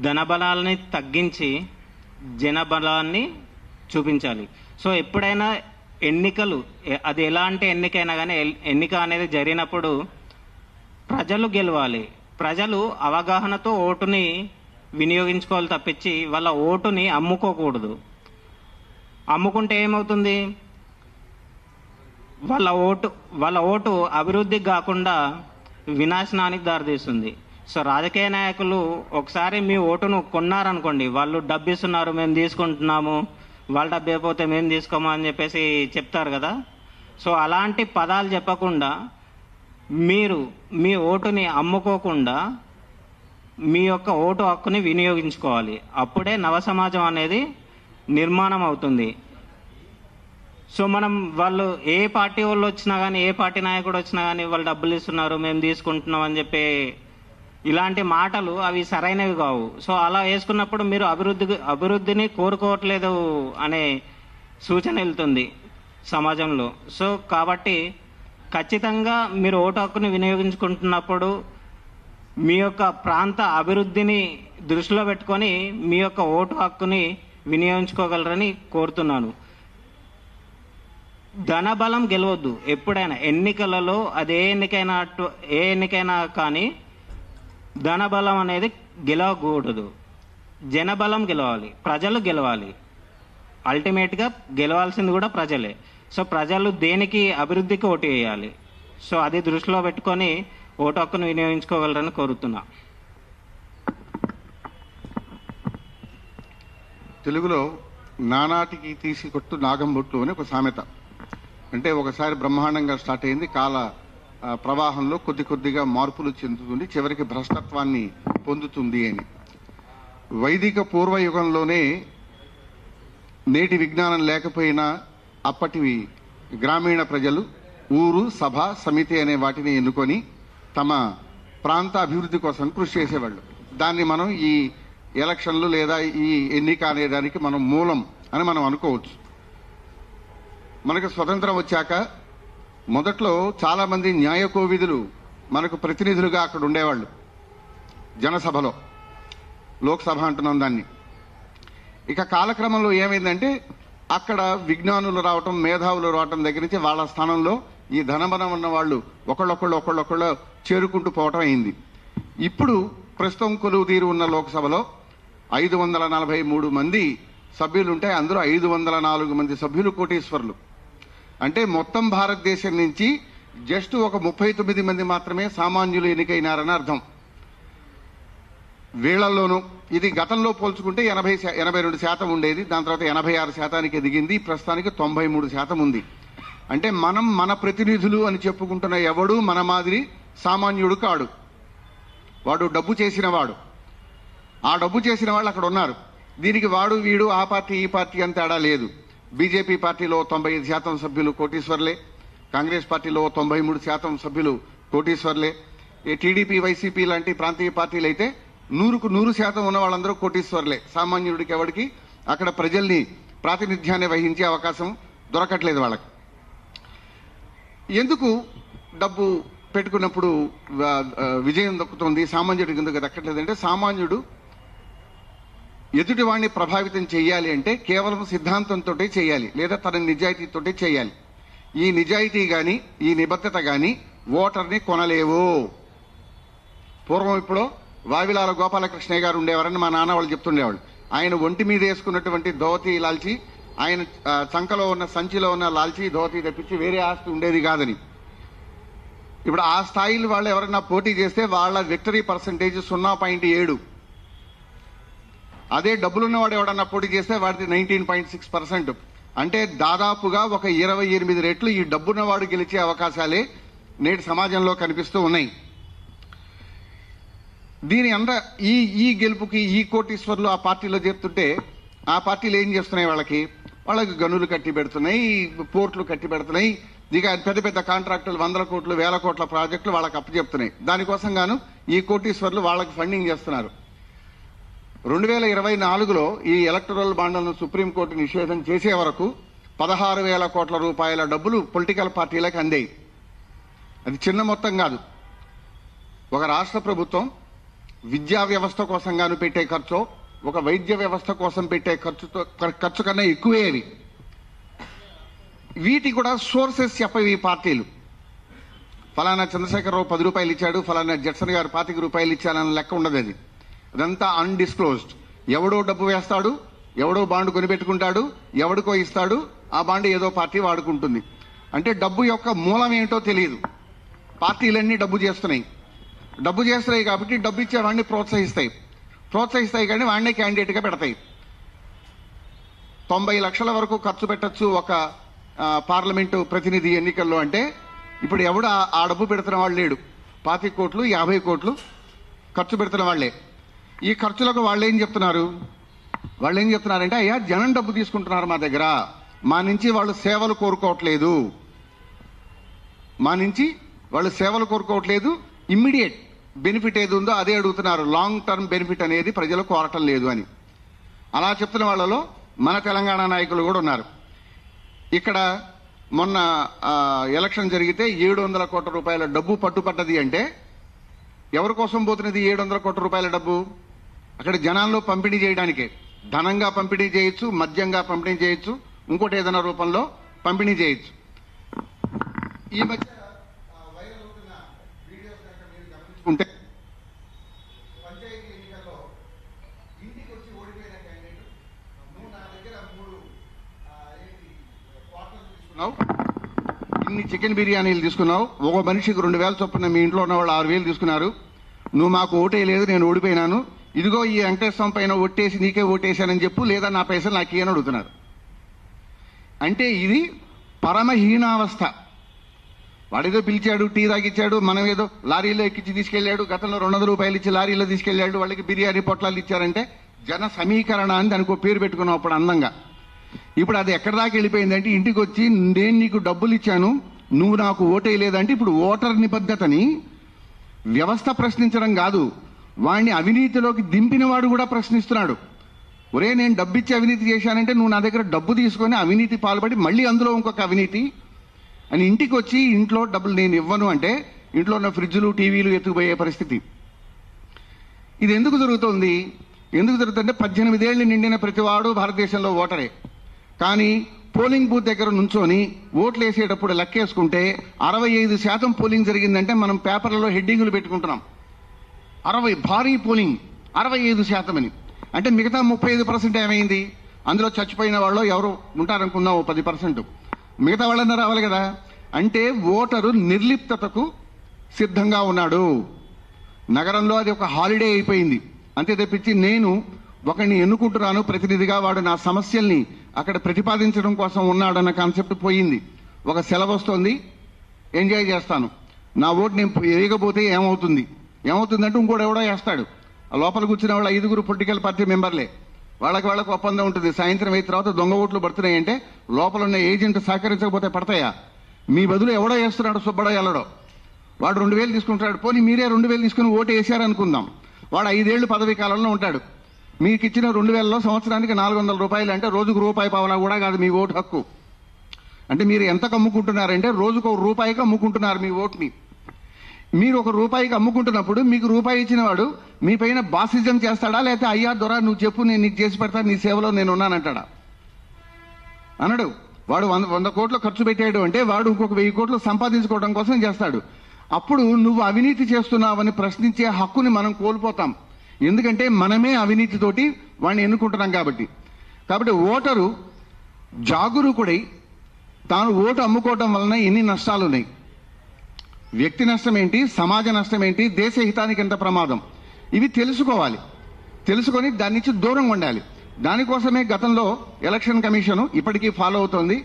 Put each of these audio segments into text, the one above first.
ధనబలాన్ని తగ్గించి జనబలాన్ని చూపించాలి. సో ఎప్పుడైనా ఎన్నికలు, అది ఎలాంటి ఎన్నికైనా కానీ ఎన్నిక అనేది జరిగినప్పుడు ప్రజలు గెలవాలి. ప్రజలు అవగాహనతో ఓటుని వినియోగించుకోవాలి తప్పించి వాళ్ళ ఓటుని అమ్ముకోకూడదు. అమ్ముకుంటే ఏమవుతుంది? వాళ్ళ ఓటు అభివృద్ధికి కాకుండా వినాశనానికి దారితీస్తుంది. సో రాజకీయ నాయకులు ఒకసారి మీ ఓటును కొన్నారనుకోండి, వాళ్ళు డబ్బు ఇస్తున్నారు, మేము తీసుకుంటున్నాము, వాళ్ళ డబ్బు అయిపోతే మేము తీసుకోమా అని చెప్పేసి చెప్తారు కదా. సో అలాంటి పదాలు చెప్పకుండా మీరు మీ ఓటుని అమ్ముకోకుండా మీ యొక్క ఓటు హక్కుని వినియోగించుకోవాలి. అప్పుడే నవ సమాజం అనేది నిర్మాణం అవుతుంది. సో వాళ్ళు ఏ పార్టీ వాళ్ళు వచ్చినా కానీ, ఏ పార్టీ నాయకుడు వచ్చినా కానీ వాళ్ళు డబ్బులు ఇస్తున్నారు, మేము తీసుకుంటున్నాం అని చెప్పి ఇలాంటి మాటలు అవి సరైనవి కావు. సో అలా వేసుకున్నప్పుడు మీరు అభివృద్ధిని కోరుకోవట్లేదు అనే సూచన వెళ్తుంది సమాజంలో. సో కాబట్టి ఖచ్చితంగా మీరు ఓటు హక్కుని వినియోగించుకుంటున్నప్పుడు మీ యొక్క ప్రాంత అభివృద్ధిని దృష్టిలో పెట్టుకొని మీ యొక్క ఓటు హక్కుని వినియోగించుకోగలరని కోరుతున్నాను. ధనబలం గెలవద్దు. ఎప్పుడైనా ఎన్నికలలో అది ఏ ఎన్నికైనా కానీ ధనబలం అనేది గెలవకూడదు. జనబలం గెలవాలి, ప్రజలు గెలవాలి. అల్టిమేట్గా గెలవాల్సింది కూడా ప్రజలే. సో ప్రజలు దేనికి, అభివృద్ధికి ఓటు వేయాలి. సో అది దృష్టిలో పెట్టుకొని ఓటు హక్కును వినియోగించుకోగలరని కోరుతున్నా. తెలుగులో నానాటికి తీసి కొట్టు నాగంబొట్టు అని ఒక సామెత. అంటే ఒకసారి బ్రహ్మాండంగా స్టార్ట్ అయింది, కాల ప్రవాహంలో కొద్ది కొద్దిగా మార్పులు చెందుతుంది, చివరికి భ్రష్టత్వాన్ని పొందుతుంది అని. వైదిక పూర్వయుగంలోనే నేటి విజ్ఞానం లేకపోయినా అప్పటి గ్రామీణ ప్రజలు ఊరు, సభ, సమితి అనే వాటిని ఎన్నుకొని తమ ప్రాంత అభివృద్ధి కోసం కృషి చేసేవాళ్ళు. దాన్ని మనం ఈ ఎలక్షన్లు లేదా ఈ ఎన్నిక అనేదానికి మనం మూలం అని మనం అనుకోవచ్చు. మనకు స్వతంత్రం వచ్చాక మొదట్లో చాలామంది న్యాయ కోవిదులు మనకు ప్రతినిధులుగా అక్కడ ఉండేవాళ్ళు. జనసభలో, లోక్సభ అంటున్నాం దాన్ని. ఇక కాలక్రమంలో ఏమైందంటే అక్కడ విజ్ఞానులు రావటం, మేధావులు రావటం దగ్గర నుంచి వాళ్ళ స్థానంలో ఈ ధనబలం ఉన్న వాళ్ళు ఒకళ్ళొకళ్ళు చేరుకుంటూ పోవటం అయింది. ఇప్పుడు ప్రస్తుతం కొలువు తీరు ఉన్న లోక్సభలో 543 మంది సభ్యులుంటే అందులో 504 మంది సభ్యులు కోటీశ్వరులు. అంటే మొత్తం భారతదేశం నుంచి జస్ట్ ఒక 39 మంది మాత్రమే సామాన్యులు ఎన్నికైనారని అర్థం. వీళ్లలోనూ ఇది గతంలో పోల్చుకుంటే 82% ఉండేది, దాని తర్వాత 86% ఎదిగింది, ప్రస్తుతానికి 93% ఉంది. అంటే మనం మన ప్రతినిధులు అని చెప్పుకుంటున్న ఎవడు మన మాదిరి సామాన్యుడు కాడు. వాడు డబ్బు చేసిన వాడు. ఆ డబ్బు చేసిన వాళ్ళు అక్కడ ఉన్నారు. దీనికి వాడు వీడు, ఆ పార్టీ ఈ పార్టీ అని తేడా లేదు. బీజేపీ పార్టీలో 95% సభ్యులు కోటీశ్వర్లే, కాంగ్రెస్ పార్టీలో 93% సభ్యులు కోటీశ్వర్లే, టీడీపీ, వైసీపీ లాంటి ప్రాంతీయ పార్టీలు అయితే 100% ఉన్న వాళ్ళందరూ కోటీశ్వర్లే. సామాన్యుడికి ఎవరికి అక్కడ ప్రజల్ని ప్రాతినిధ్యాన్ని వహించే అవకాశం దొరకట్లేదు వాళ్ళకి. ఎందుకు డబ్బు పెట్టుకున్నప్పుడు విజయం దక్కుతుంది, సామాన్యుడికి ఎందుకు దక్కట్లేదంటే, సామాన్యుడు ఎదుటివాడిని ప్రభావితం చేయాలి అంటే కేవలం సిద్ధాంతంతో చేయాలి, లేదా తన నిజాయితీతో చేయాలి. ఈ నిజాయితీ గాని, ఈ నిబద్ధత గాని ఓటర్ని కొనలేవు. పూర్వం ఇప్పుడు వావిలాల గోపాలకృష్ణయ్య గారు ఉండేవారని మా నాన్న వాళ్ళు చెప్తుండేవాళ్ళు. ఆయన ఒంటి మీద వేసుకున్నటువంటి ధోతి, లాల్చి, ఆయన చంకలో ఉన్న సంచిలో ఉన్న లాల్చి, ధోతి తప్పించి వేరే ఆస్తి ఉండేది కాదని. ఇప్పుడు ఆ స్థాయిలో వాళ్ళు ఎవరైనా పోటీ చేస్తే వాళ్ళ విక్టరీ పర్సంటేజ్ 0.7. అదే డబ్బులున్నవాడు ఎవడన్నా పోటీ చేస్తే వాడిది 19.6%. అంటే దాదాపుగా ఒక 28 రెట్లు ఈ డబ్బున్నవాడు గెలిచే అవకాశాలే నేటి సమాజంలో కనిపిస్తూ ఉన్నాయి. దీని అంతా ఈ గెలుపుకి ఈ కోటీశ్వర్లు ఆ పార్టీలో చేరుతుంటే ఆ పార్టీలు ఏం చేస్తున్నాయి? వాళ్ళకి గనులు కట్టి పెడుతున్నాయి, పోర్టులు కట్టి పెడుతున్నాయి, ఇక పెద్ద పెద్ద కాంట్రాక్టులు 100 కోట్లు 1000 కోట్ల ప్రాజెక్టులు వాళ్ళకి అప్పచెప్తున్నాయి. దానికోసం గాను ఈ కోటీశ్వర్లు వాళ్ళకి ఫండింగ్ చేస్తున్నారు. 2024లో ఈ ఎలక్టరల్ బాండ్లను సుప్రీంకోర్టు నిషేధం చేసే వరకు 16,000 కోట్ల రూపాయల డబ్బులు పొలిటికల్ పార్టీలకు అందాయి. అది చిన్న మొత్తం కాదు. ఒక రాష్ట్ర ప్రభుత్వం విద్యా వ్యవస్థ కోసం గాను పెట్టే ఖర్చు, ఒక వైద్య వ్యవస్థ కోసం పెట్టే ఖర్చు కన్నా ఎక్కువే అవి. వీటి కూడా సోర్సెస్ చెప్పవి ఈ పార్టీలు. ఫలానా చంద్రశేఖరరావు 10 రూపాయలు ఇచ్చాడు, ఫలానా జడ్సన్ గారు 25 రూపాయలు ఇచ్చాడన్న లెక్క ఉండదు. అది అదంతా అన్డిస్క్లోజ్డ్. ఎవడో డబ్బు వేస్తాడు, ఎవడో బాండ్ కొనిపెట్టుకుంటాడు, ఎవడికో ఇస్తాడు, ఆ బాండ్ ఏదో పార్టీ వాడుకుంటుంది. అంటే డబ్బు యొక్క మూలం ఏంటో తెలియదు. పార్టీలన్నీ డబ్బు చేస్తున్నాయి కాబట్టి డబ్బు ఇచ్చే వాడిని ప్రోత్సహిస్తాయి కానీ వాడినే క్యాండిడేట్గా పెడతాయి. 90 లక్షల వరకు ఖర్చు పెట్టచ్చు ఒక పార్లమెంటు ప్రతినిధి ఎన్నికల్లో. అంటే ఇప్పుడు ఎవడు ఆ డబ్బు పెడుతున్న వాళ్ళు లేడు. 25 కోట్లు 50 కోట్లు ఖర్చు పెడుతున్న వాళ్లే. ఈ ఖర్చులకు వాళ్ళు ఏం చెప్తున్నారంటే, అయ్యా జనం డబ్బు తీసుకుంటున్నారు మా దగ్గర, మా నుంచి వాళ్ళు సేవలు కోరుకోవట్లేదు, ఇమ్మీడియట్ బెనిఫిట్ ఏది ఉందో అదే అడుగుతున్నారు, లాంగ్ టర్మ్ బెనిఫిట్ అనేది ప్రజలు కోరటం లేదు అని. అలా చెప్తున్న వాళ్ళలో మన తెలంగాణ నాయకులు కూడా ఉన్నారు. ఇక్కడ మొన్న ఎలక్షన్ జరిగితే 700 కోట్ల రూపాయల డబ్బు పట్టుపడ్డది. అంటే ఎవరి కోసం పోతున్నది 700 కోట్ల రూపాయల డబ్బు? అక్కడ జనాల్లో పంపిణీ చేయడానికే. ధనంగా పంపిణీ చేయొచ్చు, మద్యంగా పంపిణీ చేయొచ్చు, ఇంకోటి ఏదైనా రూపంలో పంపిణీ చేయొచ్చు. ఈ మధ్య వైరల్ అవుతున్న వీడియోస్ కనుక మీరు గమనించుకుంటే, పంచాయతీ ఎన్నికల్లో ఇంటికి వచ్చి ఓడిపోయిన క్యాండిడేట్, నువ్వు నా దగ్గర 3 క్వార్టర్లు తీసుకున్నావు, ఇన్ని చికెన్ బిర్యానీలు తీసుకున్నావు, ఒక మనిషికి 2000 చొప్పున మీ ఇంట్లో ఉన్న వాళ్ళు 6000 తీసుకున్నారు, నువ్వు మాకు ఓటే లేదు, నేను ఓడిపోయినాను, ఇదిగో ఈ వెంకటేశ్వరం పైన ఓటేసి నీకే ఓటేశానని చెప్పు, లేదా నా పైసలు నాకు ఇయ్యని అడుగుతున్నారు. అంటే ఇది పరమహీనావస్థ. వాడేదో పిలిచాడు, టీ తాగిచ్చాడు, మనం ఏదో లారీలో ఎక్కించి తీసుకెళ్లాడు, గతంలో 200 రూపాయలు ఇచ్చి లారీలో తీసుకెళ్లాడు, వాళ్ళకి బిర్యానీ పొట్లాలు ఇచ్చారంటే జన సమీకరణ అని దానికి పేరు పెట్టుకున్నాం అప్పుడు అందంగా. ఇప్పుడు అది ఎక్కడి దాకా వెళ్ళిపోయిందంటే, ఇంటికి వచ్చి నేను నీకు డబ్బులు ఇచ్చాను, నువ్వు నాకు ఓటేయలేదంటే ఇప్పుడు ఓటర్ నిబద్ధతని వ్యవస్థ ప్రశ్నించడం కాదు, వాడిని అవినీతిలోకి దింపిన వాడు కూడా ప్రశ్నిస్తున్నాడు. ఒరే, నేను డబ్బిచ్చి అవినీతి చేశానంటే నువ్వు నా దగ్గర డబ్బు తీసుకొని అవినీతి పాల్పడి మళ్ళీ అందులో ఇంకొక అవినీతి అని ఇంటికి వచ్చి ఇంట్లో డబ్బులు నేను ఇవ్వను అంటే ఇంట్లో ఉన్న ఫ్రిడ్జ్లు టీవీలు ఎత్తుకుపోయే పరిస్థితి. ఇది ఎందుకు జరుగుతుంది? 18 ఏళ్ళు నిండిన ప్రతివాడు భారతదేశంలో ఓటరే. కానీ పోలింగ్ బూత్ దగ్గర నుంచొని ఓట్లు వేసేటప్పుడు లెక్కేసుకుంటే 65% పోలింగ్ జరిగిందంటే మనం పేపర్లలో హెడ్డింగులు పెట్టుకుంటున్నాం. 60 భారీ పోలింగ్, 65% అని. అంటే మిగతా 35% ఏమైంది? అందులో చచ్చిపోయిన వాళ్ళు ఎవరు ఉంటారనుకున్నావు 10%, మిగతా వాళ్ళన్నా రావాలి కదా. అంటే ఓటరు నిర్లిప్తతకు సిద్ధంగా ఉన్నాడు. నగరంలో అది ఒక హాలిడే అయిపోయింది. అంతే తప్పించి నేను ఒకరిని ఎన్నుకుంటున్నాను ప్రతినిధిగా, వాడు నా సమస్యల్ని అక్కడ ప్రతిపాదించడం కోసం ఉన్నాడన్న కాన్సెప్ట్ పోయింది. ఒక సెలవు వస్తుంది, ఎంజాయ్ చేస్తాను, నా ఓటు నేను వేయకపోతే ఏమవుతుందంటే ఇంకోటి ఎవడో వేస్తాడు. ఆ లోపల కూర్చున్న వాళ్ళు 5 పొలిటికల్ పార్టీ మెంబర్లే, వాళ్ళకి ఒప్పందం ఉంటుంది. సాయంత్రం అయిన తర్వాత దొంగ ఓట్లు పడుతున్నాయంటే లోపల ఉన్న ఏజెంట్ సహకరించకపోతే పడతాయా? మీ బదులు ఎవడో వేస్తున్నాడు, సుబ్బడో ఎల్లడో, వాడు 2000 తీసుకుంటాడు. పోనీ మీరే 2000 తీసుకుని ఓటు వేసారనుకుందాం, వాడు 5 ఏళ్లు పదవీ కాలంలో ఉంటాడు. మీకు ఇచ్చిన 2000లో సంవత్సరానికి 400 రూపాయలు, అంటే రోజుకు రూపాయి పావలా కూడా కాదు మీ ఓటు హక్కు. అంటే మీరు ఎంతకు అమ్ముకుంటున్నారంటే రోజుకు ₹1 అమ్ముకుంటున్నారు మీ ఓటుని. మీరు ₹1 అమ్ముకుంటున్నప్పుడు మీకు రూపాయి ఇచ్చిన వాడు మీ పైన బాసిజం చేస్తాడా, లేకపోతే అయ్యా దొర నువ్వు చెప్పు నేను నీకు చేసి పెడతా, నీ సేవలో నేను ఉన్నానంటాడా? అనడు. వాడు 100 కోట్లు ఖర్చు పెట్టాడు అంటే వాడు ఇంకొక 1000 కోట్లు సంపాదించుకోవడం కోసం చేస్తాడు. అప్పుడు నువ్వు అవినీతి చేస్తున్నావని ప్రశ్నించే హక్కుని మనం కోల్పోతాం. ఎందుకంటే మనమే అవినీతితోటి వాడిని ఎన్నుకుంటున్నాం కాబట్టి ఓటరు జాగరూకుడై తాను ఓటు అమ్ముకోవడం వలన ఎన్ని నష్టాలు ఉన్నాయి, వ్యక్తి నష్టం ఏంటి, సమాజ నష్టం ఏంటి, దేశ హితానికి ఎంత ప్రమాదం, ఇవి తెలుసుకొని దాని నుంచి దూరంగా ఉండాలి. దానికోసమే గతంలో ఎలక్షన్ కమిషన్ ఇప్పటికీ ఫాలో అవుతోంది.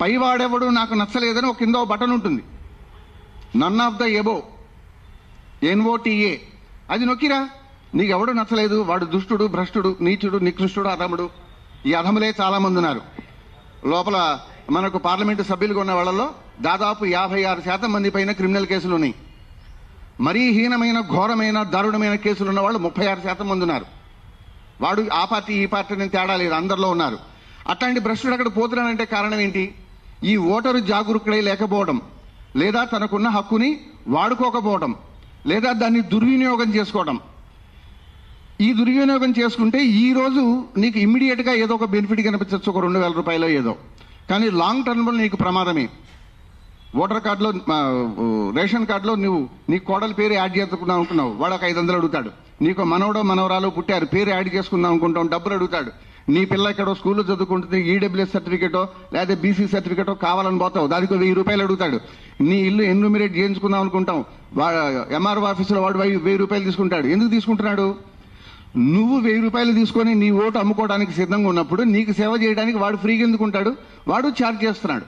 పైవాడెవడు నాకు నచ్చలేదని ఒక కింద బటన్ ఉంటుంది, none of the above, NOTA, అది నొక్కిరా. నీకు ఎవడు నచ్చలేదు, వాడు దుష్టుడు, భ్రష్టుడు, నీచుడు, నికృష్టుడు, అధముడు, ఈ అధములే చాలా మంది ఉన్నారు. లోపల మనకు పార్లమెంటు సభ్యులుగా ఉన్న వాళ్ళలో దాదాపు 56% మంది పైన క్రిమినల్ కేసులు ఉన్నాయి. మరీ హీనమైన, ఘోరమైన, దారుణమైన కేసులు ఉన్న వాళ్ళు 36% మంది ఉన్నారు. వాడు ఆ పార్టీ ఈ పార్టీ అని తేడా లేదు, అందరిలో ఉన్నారు. అట్లాంటి భ్రష్టుడు అక్కడ పోతున్నాడంటే కారణం ఏంటి? ఈ ఓటరు జాగరూకుడై లేకపోవడం, లేదా తనకున్న హక్కుని వాడుకోకపోవడం, లేదా దాన్ని దుర్వినియోగం చేసుకోవడం. ఈ దుర్వినియోగం చేసుకుంటే ఈ రోజు నీకు ఇమ్మీడియట్ గా ఏదో ఒక బెనిఫిట్ కనిపించవచ్చు, ఒక 2,000 రూపాయలు ఏదో, కానీ లాంగ్ టర్మ్ లో నీకు ప్రమాదమే. ఓటర్ కార్డులో రేషన్ కార్డులో నువ్వు నీ కోడల పేరు యాడ్ చేసుకుందాం అనుకున్నావు, వాడు ఒక 500 అడుగుతాడు. నీకు మనవడో మనవరాలు పుట్టారు, పేరు యాడ్ చేసుకుందాం అనుకుంటాం, డబ్బులు అడుగుతాడు. నీ పిల్ల ఎక్కడో స్కూల్లో చదువుకుంటుంది, ఈడబ్ల్యూఎస్ సర్టిఫికేటో లేదా బీసీ సర్టిఫికేటో కావాలని పోతావు, దానికి 1000 రూపాయలు అడుగుతాడు. నీ ఇల్లు ఎన్యూమిరేట్ చేయించుకుందాం అనుకుంటాం, ఎంఆర్ఓ ఆఫీసులో వాడు 1000 రూపాయలు తీసుకుంటాడు. ఎందుకు తీసుకుంటున్నాడు? నువ్వు 1000 రూపాయలు తీసుకొని నీ ఓటు అమ్ముకోవడానికి సిద్ధంగా ఉన్నప్పుడు నీకు సేవ చేయడానికి వాడు ఫ్రీగా ఎందుకుంటాడు? వాడు ఛార్జ్ చేస్తున్నాడు.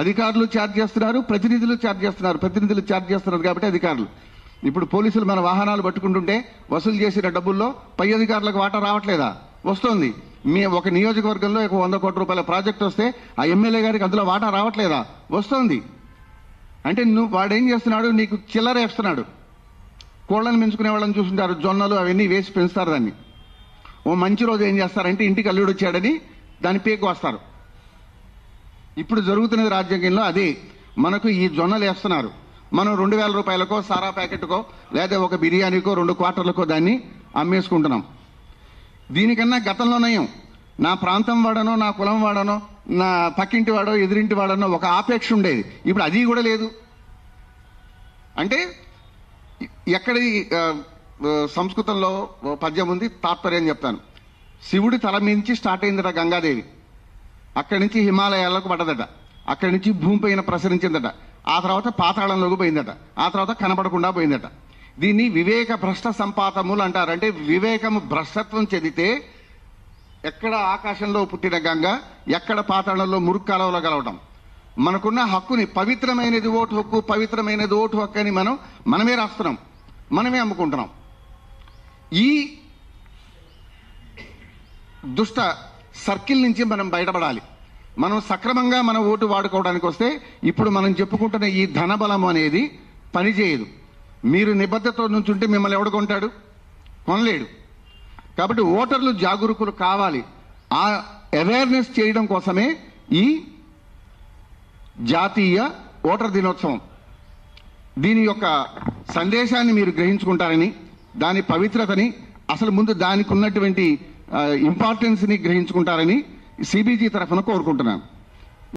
అధికారులు ఛార్జ్ చేస్తున్నారు, ప్రతినిధులు ఛార్జ్ చేస్తున్నారు. ప్రతినిధులు ఛార్జ్ చేస్తున్నారు కాబట్టి అధికారులు. ఇప్పుడు పోలీసులు మన వాహనాలు పట్టుకుంటుంటే వసూలు చేసిన డబ్బుల్లో పై అధికారులకు వాటా రావట్లేదా? వస్తోంది. మీ ఒక నియోజకవర్గంలో 100 కోట్ల రూపాయల ప్రాజెక్ట్ వస్తే ఆ ఎమ్మెల్యే గారికి అందులో వాటా రావట్లేదా? వస్తోంది. అంటే వాడేం చేస్తున్నాడు? నీకు చిల్లర వేస్తున్నాడు. కోళ్ళని పెంచుకునే వాళ్ళని చూస్తుంటారు, జొన్నలు అవన్నీ వేసి పెంచుతారు దాన్ని. ఓ మంచి రోజు ఏం చేస్తారంటే ఇంటికి అల్లుడు వచ్చాడని దాన్ని పేకు వస్తారు. ఇప్పుడు జరుగుతున్నది రాజ్యాంగంలో అదే. మనకు ఈ జొన్నలు వేస్తున్నారు, మనం 2,000 రూపాయలకో సారా ప్యాకెట్కో లేదా ఒక బిర్యానీకో 2 క్వార్టర్లకో దాన్ని అమ్మేసుకుంటున్నాం. దీనికన్నా గతంలో నయం. నా ప్రాంతం వాడనో, నా కులం వాడనో, నా పక్కింటి వాడో, ఎదురింటి వాడనో ఒక ఆపేక్ష ఉండేది. ఇప్పుడు అది కూడా లేదు. అంటే ఎక్కడి సంస్కృతంలో పద్యం ఉంది, తాత్పర్యం చెప్తాను. శివుడి తల మించి స్టార్ట్ అయిందట గంగాదేవి, అక్కడి నుంచి హిమాలయాలకు పడ్డదట, అక్కడి నుంచి భూమి పైన ప్రసరించిందట, ఆ తర్వాత పాతాళంలోకి పోయిందట, ఆ తర్వాత కనపడకుండా పోయిందట. దీన్ని వివేక భ్రష్ట సంపాతములు అంటారు. అంటే వివేకము భ్రష్టత్వం చెందితే ఎక్కడ ఆకాశంలో పుట్టిన గంగ, ఎక్కడ పాతాళంలో మురుక్కాలంలో కలవటం. మనకున్న హక్కుని, పవిత్రమైనది ఓటు హక్కు, పవిత్రమైనది ఓటు హక్కు అని మనమే రాస్తున్నాం, మనమే అమ్ముకుంటున్నాం. ఈ దుష్ట సర్కిల్ నుంచి మనం బయటపడాలి. మనం సక్రమంగా మన ఓటు వాడుకోవడానికి వస్తే ఇప్పుడు మనం చెప్పుకుంటున్న ఈ ధనబలం అనేది పనిచేయదు. మీరు నిబద్ధతతో నుంచుంటే మిమ్మల్ని ఎవడు కొంటాడు? కొనలేడు. కాబట్టి ఓటర్లు జాగరూకులు కావాలి. ఆ అవేర్నెస్ చేయడం కోసమే ఈ జాతీయ ఓటర్ దినోత్సవం. దీని యొక్క సందేశాన్ని మీరు గ్రహించుకుంటారని, దాని పవిత్రతని, అసలు ముందు దానికి ఉన్నటువంటి ఇంపార్టెన్స్ ని గ్రహించుకుంటారని సిబిజీ తరఫున కోరుకుంటున్నాను.